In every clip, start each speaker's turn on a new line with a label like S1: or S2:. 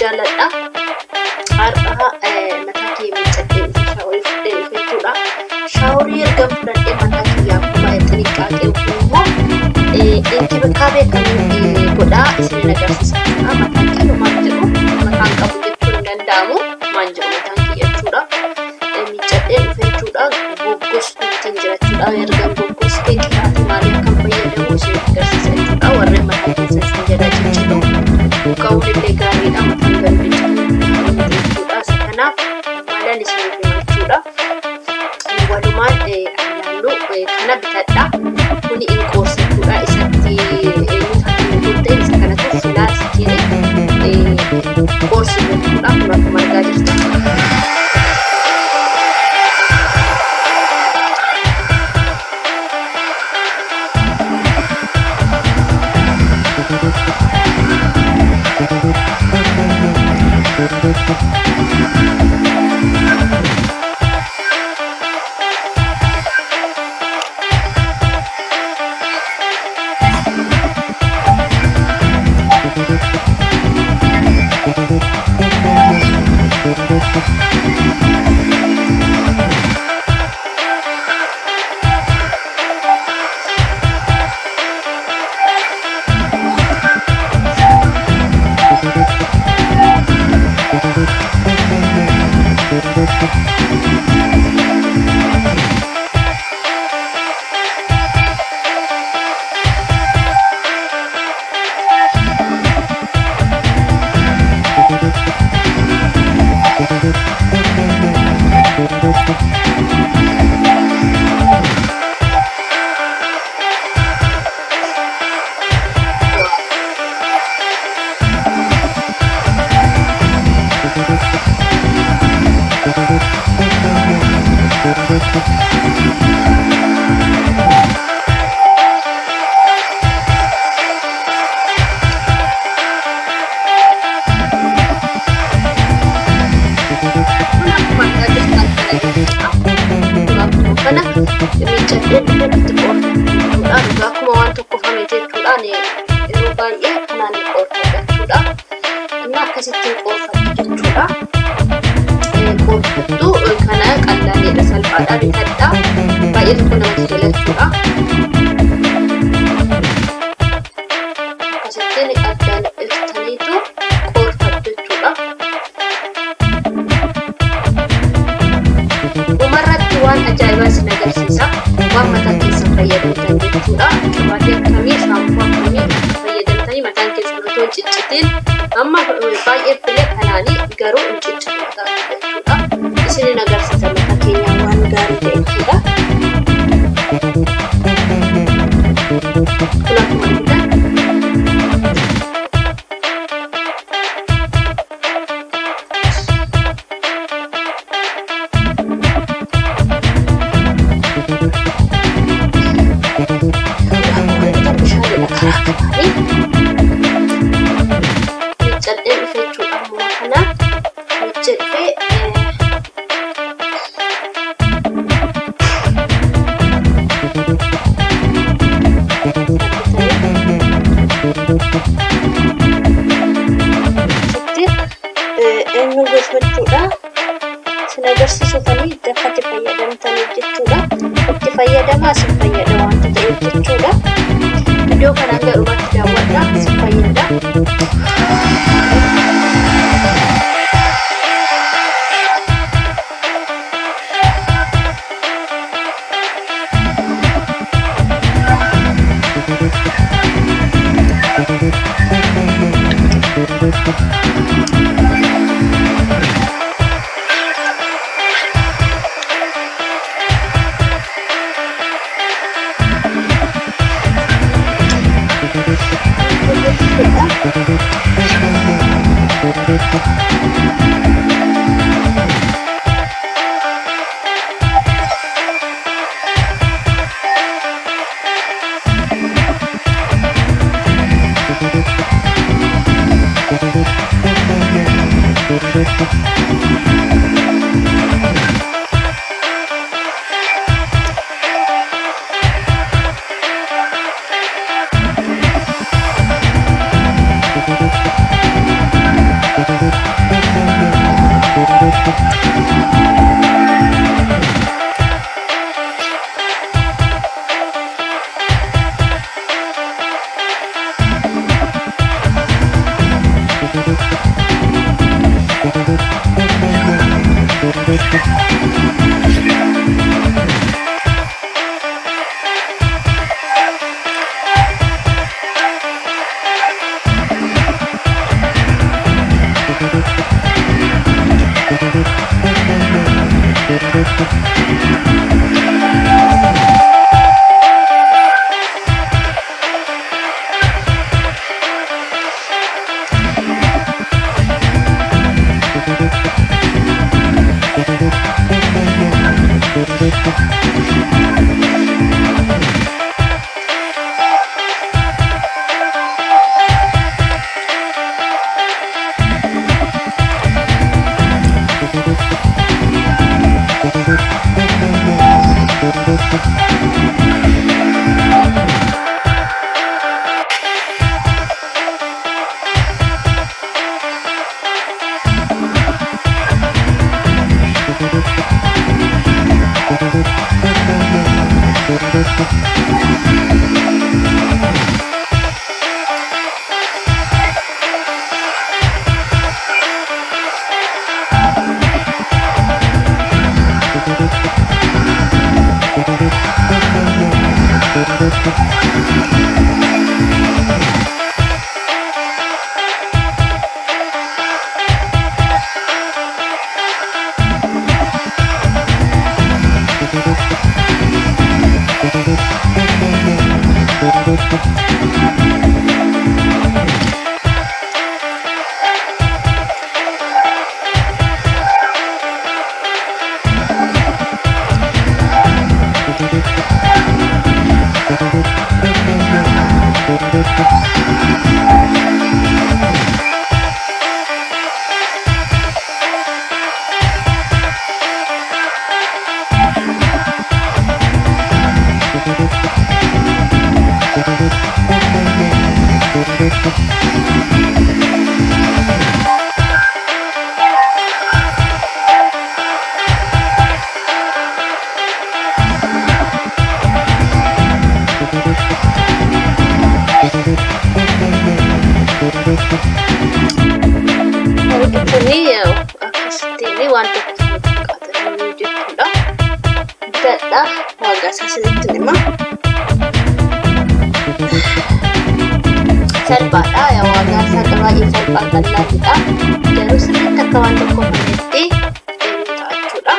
S1: jaaladha. Har'a mataa kee miiccadhee shaaworii fudhee jechuudha. Shaaworii erga fudhadhee mataa kiyyaa akkuma xinniqqaaqee immoo itti bakka beekamu godhaa isin agarsiisa. Mataan kiyya maal jedhu mataan qabu jechuun hin danda'amu. Maal jedhu mataan kiyya jechuudha. Miiccadhee jechuudha. Goggostuu ittiin jirachuudha. Erga goggostee qixaate maaliif kan fayyadamu isin agarsiisa jechuudha. Warreen mataa keessa isin jedha jechuudha. Ka'uudillee gaariidha mataan galbicha jechuudha. Kanaaf maalaan isin jechuudha. Walumaan naannoo kana bitadha. Kuni inkoorsa jechuudha. Isatti eenyuutu isa kanatu filaa ittiin koorsi jechuudha. Kun akkuma argaa jirta. Amma baay'ee filee kanaanii garuu hin ciccirrataa jechuudha. Isin agarsiisa mataa keenya waan gaarii ta'e jechuudha. Kun akkuma argitan bishaanidha karaa kanaanii. Miiccadhee dhufee jechuudha. Ammoo kana miiccadhee eenyu gosochuudha. Isin agarsiisuufanii dafatti fayyadamtanii jechuudha. Itti fayyadamaa isin fayyada wanta ta'eef jechuudha. Video kanaan garumatti daawwadhaa isin fayyada. Salphaadha waagaa isaa baay'ee salphaa qal'aadha. Garuu sirriitti akka waan tokko fayyadee ta'achuudha.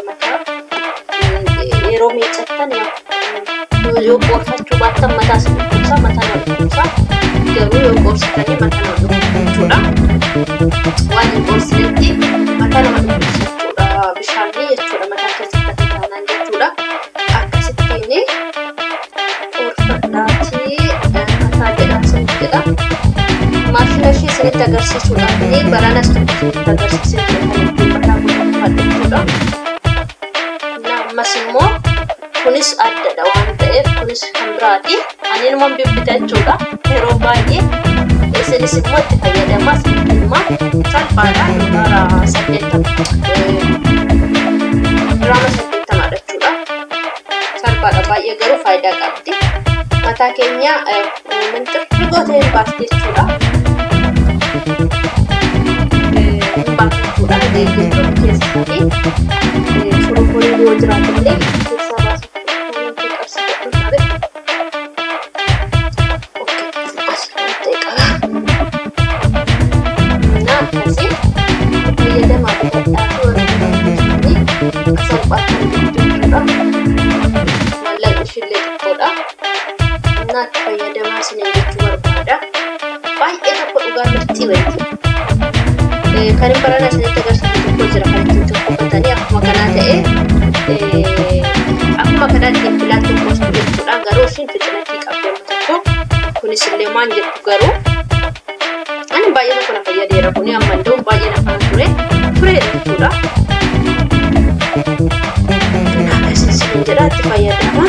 S1: Mataa yeroo miiccattan yoo qoorfachuu baattan mataa isin dhukkubsa, mataa nama dhukkubsa. Garuu yoo qoorsitanii mataa nama dhukkubsachuudha. Waan hin qoorsinetti mataa nama dhukkubsachuudha. Bishaanii jechuudha mataa keessatti akka taanaan jechuudha. Akkasittiin qoorfadhaatii maashina ishee isinitti agarsiisuudhaaf baranas isinitti agarsiisuudha. Ammas immoo kunis addadha waan ta'eef kunis kan biraati. Ani immoo bibbitachuudha yeroo baay'ee isinis immoo itti fayyadamaa immoo salphaadha. Giraama 80 jechuudha. Salphaadha baay'ee garuu faayidaa qabdi. Mataa keenya minxirri gootee hin baafti jechuudha. Hin baafti jechuudha. Deeggartoota keessatti furuufurii yoo jiraatellee keessaa baasuuf qabsiifachuu dhabe. Asirratti qaba. Akkasii fayyadamaa bitadhaa fi warra bitanii salphaatti jechuudha. Mallaan ishillee xiqqoodha. Naatti fayyadamaa isin jechuu barbaada. Baay'ee tokko dhugaa mirtii wayti. Kan hin barana isinitti agarsiisu tokko jira kan ittiin tokkofatanii akkuma kanaa ta'e akkuma kanaa ittiin filaan tokkostu jechuudha. Garuu ishiin fixinatti qabdamma tokko kunis illee maan jettu garuu ani baay'ee tokko na fayyadeera kuni amma iddoo baay'ee na faan ture jechuudha. Akkasiin isin jedha itti fayyadama.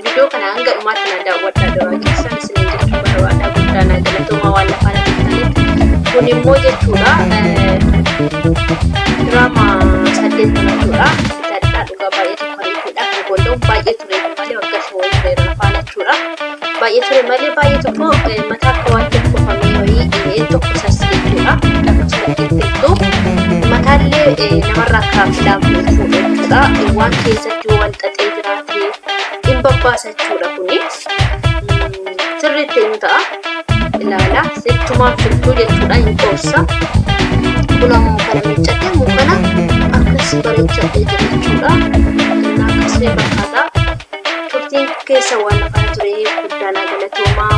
S1: Video kana hanga ummata na daawwadhaa dura keessan isin jechuu barbaada. galatoomaa waan lafaan argitaniif. Kun immoo jechuudha diraamaa 8 jechuudha. Bitadhaa dhugaa baay'ee tokko reefuudha. Golloon baay'ee ture malee waggaa shawoo ture lafaan jechuudha. Baay'ee ture malee baay'ee tokko mataa akka waan tokko famee wayii tokko sasseetuudha. Akkasuma keessattuu mataallee namarraa akka filaamu jechuudha. Waan keessatti wal xaxee jiraatee hin babbaasachuudha kuni. Sirriitti hin ta'a. Ilaala sirtumaan filtuu jechuudha hin qoorsa. Kun ammoo kana miiccatee mukana akkas bareechadhee jira jechuudha. Innaa akkasii bakkaadha. Turtiin keessa waan lafaa ture guddaadha galatoomaa.